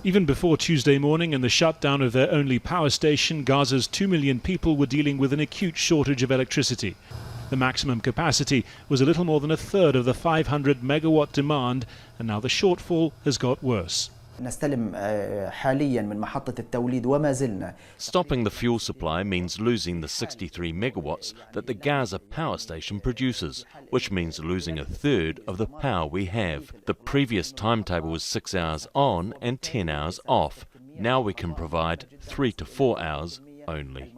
Even before Tuesday morning and the shutdown of their only power station, Gaza's 2 million people were dealing with an acute shortage of electricity. The maximum capacity was a little more than a third of the 500 megawatt demand, and now the shortfall has got worse. Stopping the fuel supply means losing the 63 megawatts that the Gaza power station produces, which means losing a third of the power we have. The previous timetable was 6 hours on and 10 hours off. Now we can provide 3 to 4 hours only.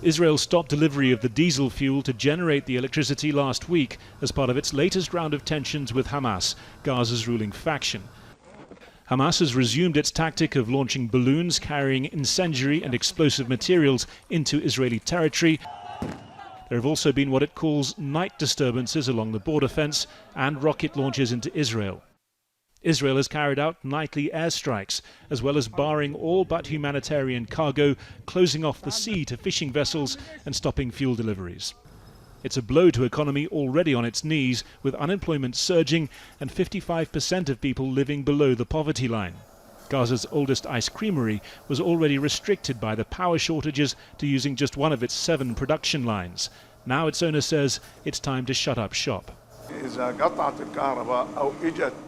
Israel stopped delivery of the diesel fuel to generate the electricity last week as part of its latest round of tensions with Hamas, Gaza's ruling faction. Hamas has resumed its tactic of launching balloons carrying incendiary and explosive materials into Israeli territory. There have also been what it calls night disturbances along the border fence and rocket launches into Israel. Israel has carried out nightly airstrikes, as well as barring all but humanitarian cargo, closing off the sea to fishing vessels and stopping fuel deliveries. It's a blow to economy already on its knees, with unemployment surging and 55% of people living below the poverty line. Gaza's oldest ice creamery was already restricted by the power shortages to using just one of its 7 production lines. Now its owner says it's time to shut up shop.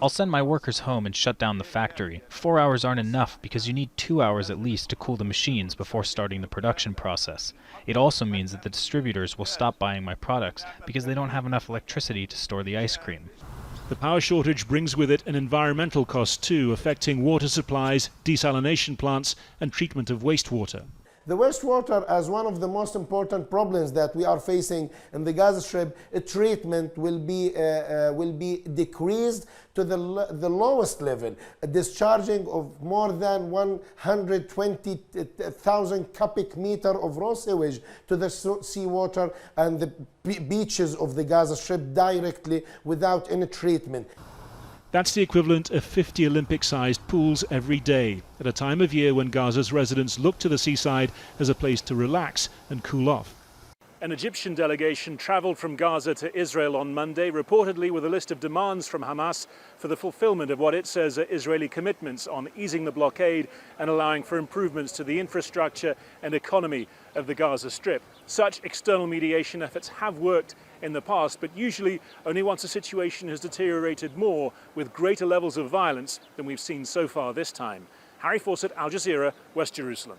I'll send my workers home and shut down the factory. 4 hours aren't enough because you need 2 hours at least to cool the machines before starting the production process. It also means that the distributors will stop buying my products because they don't have enough electricity to store the ice cream. The power shortage brings with it an environmental cost too, affecting water supplies, desalination plants and treatment of wastewater. The wastewater, as one of the most important problems that we are facing in the Gaza Strip, treatment will be decreased to the lowest level, a discharging of more than 120,000 cubic meter of raw sewage to the seawater and the beaches of the Gaza Strip directly without any treatment. That's the equivalent of 50 Olympic-sized pools every day, at a time of year when Gaza's residents look to the seaside as a place to relax and cool off. An Egyptian delegation travelled from Gaza to Israel on Monday, reportedly with a list of demands from Hamas for the fulfillment of what it says are Israeli commitments on easing the blockade and allowing for improvements to the infrastructure and economy of the Gaza Strip. Such external mediation efforts have worked in the past, but usually only once a situation has deteriorated more with greater levels of violence than we've seen so far this time. Harry Fawcett, Al Jazeera, West Jerusalem.